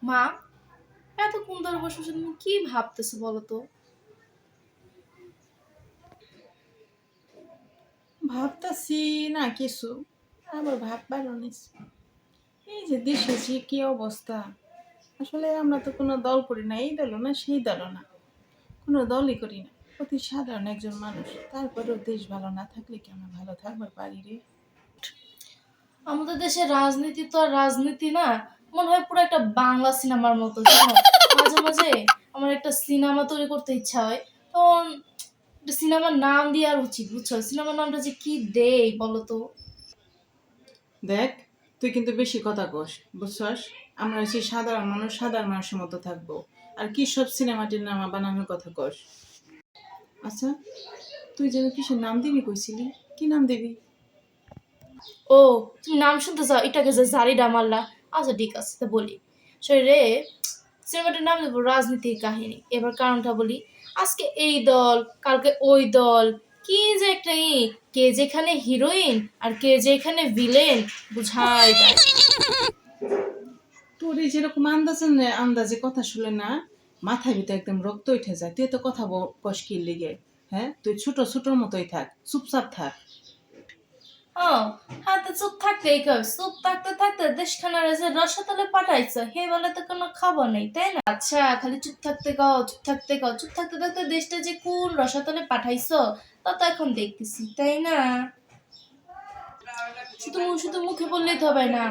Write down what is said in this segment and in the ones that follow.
মা, এতক্ষণ ধরে বসে বসে তুমি কি ভাবতেছো বলো তো? ভাবতাছি না কিছু, আবার ভাববারও নিস। এই যে দেশে যে কি অবস্থা, আসলে আমরা তো কোনো দল করি না, এই দলও না সেই দলও না, কোনো দলই করি না। অতি সাধারণ একজন মানুষ, তারপরেও দেশ ভালো না থাকলে কি আমরা ভালো থাকবার পারি রে? আমাদের দেশের রাজনীতি তো আর রাজনীতি না, মনে হয় পুরো একটা বাংলা সিনেমার মতো, জানো? মাঝে মাঝে আমার একটা সিনেমা তৈরি করতে ইচ্ছা হয়, তখন একটা সিনেমার নাম দেওয়ার উচিত, বুঝছো? সিনেমার নামটা যে কি দেই বলো তো? দেখ, তুই কিন্তু বেশি কথা কস, বুঝছস? আমরা হচ্ছে সাধারণ মানুষ, সাধারণ মানুষের মতো থাকবো। আর কি সব সিনেমাটির নাম বানানোর কথা কস? আচ্ছা, তুই যেন কিসের নাম দিবি কইছিলি, কি নাম দিবি? ও, তুমি নাম শুনতে চাও? এটাকে যে জারিডা মারলা। আচ্ছা ঠিক আছে, তা বলি। রে, সিনেমাটার নাম দেবো রাজনীতির কাহিনী। এবার কারণটা বলি। আজকে এই দল, কালকে ওই দল, কি যে একটা কে যেখানে হিরোইন আর কে যেখানে ভিলেন, বুঝাই যায় না। তোর এই যেরকম আন্দাজে কথা শুনে না, মাথায় ভিতরে একদম রক্ত উঠে যায়। তুই তো কথা কস কি লিগে? হ্যাঁ, তুই ছোট ছোটর মতোই থাক, চুপচাপ থাক। ও, হাতে চুপ থাকতেই কর। চুপ থাকতে থাকতে দেশখানার যে রসাতলে পাঠাইছো, হে বলে তো কোনো খবর নেই, তাই না? আচ্ছা, খালি চুপ থাকতে কও, চুপ থাকতে কও, চুপ থাকতে থাকতে দেশটা যে কোন রসাতলে পাঠাইছো তা তো এখন দেখতেছি, তাই না? শুধু শুধু মুখে বললেই তো হবে না।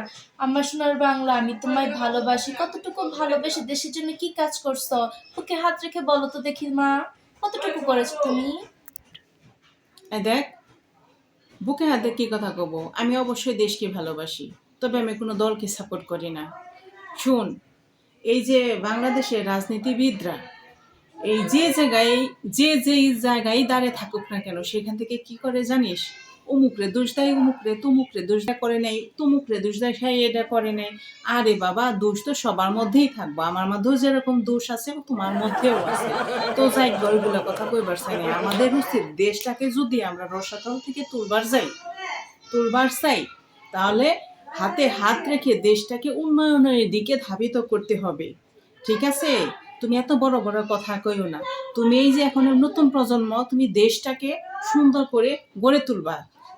আমার সোনার বাংলা, আমি তোমায় ভালোবাসি। কতটুকু ভালোবেসে দেশের জন্য কি কাজ করছো? বুকে হাত রেখে বলো তো দেখি মা, কতটুকু করেছো তুমি? এই দেখ, বুকে হাতে কি কথা কব? আমি অবশ্যই দেশকে ভালোবাসি, তবে আমি কোনো দলকে সাপোর্ট করি না। শুন, এই যে বাংলাদেশের রাজনীতিবিদরা, এই যে জায়গায় দাঁড়িয়ে থাকুক না কেন, সেখান থেকে কি করে জানিস? অমুকরে দোষ দেয়, অমুকরে তমুকরে দোষ দেয় করে নেই, তমুকরে দোষ দেয় সে এটা করে নেই। আরে বাবা, দোষ তো সবার মধ্যেই থাকবো, আমার মধ্যেও যেরকম দোষ আছে তোমার মধ্যেও আছে। তো যাই গল্পগুলো কথা কইবার চাই না, আমাদের উচিত দেশটাকে যদি আমরা রসাতল থেকে তুলবার চাই, তাহলে হাতে হাত রেখে দেশটাকে উন্নয়নের দিকে ধাবিত করতে হবে। ঠিক আছে? তুমি এত বড় বড় কথা কইও না। তুমি এই যে এখন নতুন প্রজন্ম, তুমি দেশটাকে সুন্দর করে গড়ে তুলবা।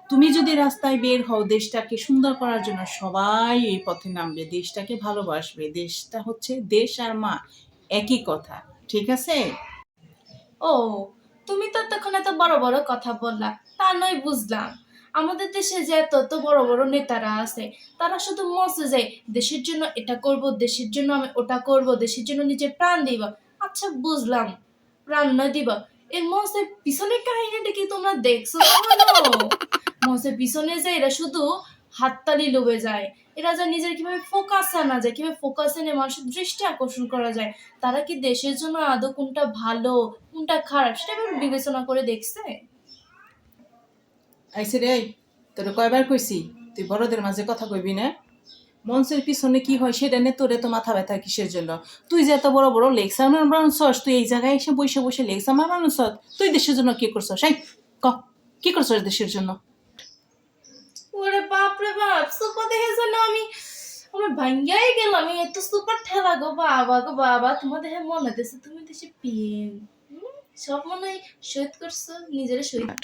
তুমি যদি রাস্তায় বের হও দেশটাকে সুন্দর করার জন্য, সবাই এই পথে নামবে, দেশটাকে ভালোবাসবে। দেশটা হচ্ছে দেশ আর মা, একই কথা। ঠিক আছে? ও, তুমি তো তখন এত বড় বড় কথা বললা, তা নয় বুঝলাম। আমাদের দেশে যে এত এত বড় বড় নেতারা আছে, তারা শুধু মসে যায় দেশের জন্য এটা করব, দেশের জন্য আমি ওটা করব, দেশের জন্য নিজের প্রাণ দিব। আচ্ছা বুঝলাম, প্রাণ নয় দিব। এই মসের পিছনের কাহিনীটা কি তোমরা দেখছো কখনো? মসের পিছনে যে এরা শুধু হাততালি লোভে যায়, এরা যা নিজের কিভাবে ফোকাস আনা যায়, কিভাবে ফোকাস এনে মানুষের দৃষ্টি আকর্ষণ করা যায়, তারা কি দেশের জন্য আদৌ কোনটা ভালো কোনটা খারাপ সেটা এবার বিবেচনা করে দেখছে? আইসে রে, তোর কয়বার কইছি তুই বড়দের মাঝে কথা কইবি না? মঞ্চের পিছনে কি হয় সেটা নিয়ে তোরে তো মাথা ব্যথা কিসের জন্য? তুই যে এত বড় বড় লেকচার বানাচ্ছস, তুই এই জায়গায় এসে বসে বসে লেকচার বানাচ্ছস, তুই দেশের জন্য কি করছস? এই ক, কি করছস দেশের জন্য? ওরে বাপ রে বাপ, সুপার দেখে যেন আমি আমার ভাঙ্গাই গেল। আমি এত সুপার ঠেলা গো বাবা, তোমার দেখে মনে হইতেছে তুমি দেশে পিএম। সব মনে হয় শহীদ করছো, নিজের শহীদ।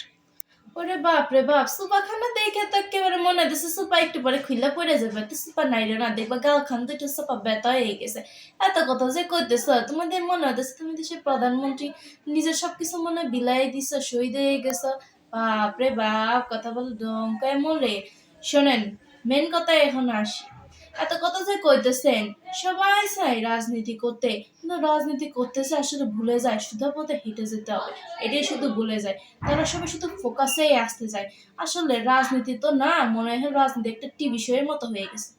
ওরে বাপ রে বাপ, সুপা খানা দেখে তো একেবারে মনে হইতেছে সুপা একটু পরে খুইলা পড়ে যাবে। তো সুপা নাই রে না, দেখবা গাল খান দুইটা সুপা ব্যথা হয়ে গেছে। এত কথা যে কইতেছ, তোমাদের মনে হইতেছে তুমি দেশের প্রধানমন্ত্রী, নিজের সবকিছু মনে হয় বিলাই দিছ, শহীদ হয়ে গেছ। বাপ রে বাপ, কথা বলে ডঙ্কায় মরে। শোনেন, মেন কথা এখন আসি। এত কথা যে কইতেছেন, সবাই চায় রাজনীতি করতে, কিন্তু রাজনীতি করতেছে আসলে ভুলে যায় শুধু পথে হেঁটে যেতে হবে, এটাই শুধু ভুলে যায়। তারা সবাই শুধু ফোকাসেই আসতে চায়। আসলে রাজনীতি তো না, মনে হয় রাজনীতি একটা টিভি শো এর মতো হয়ে গেছে।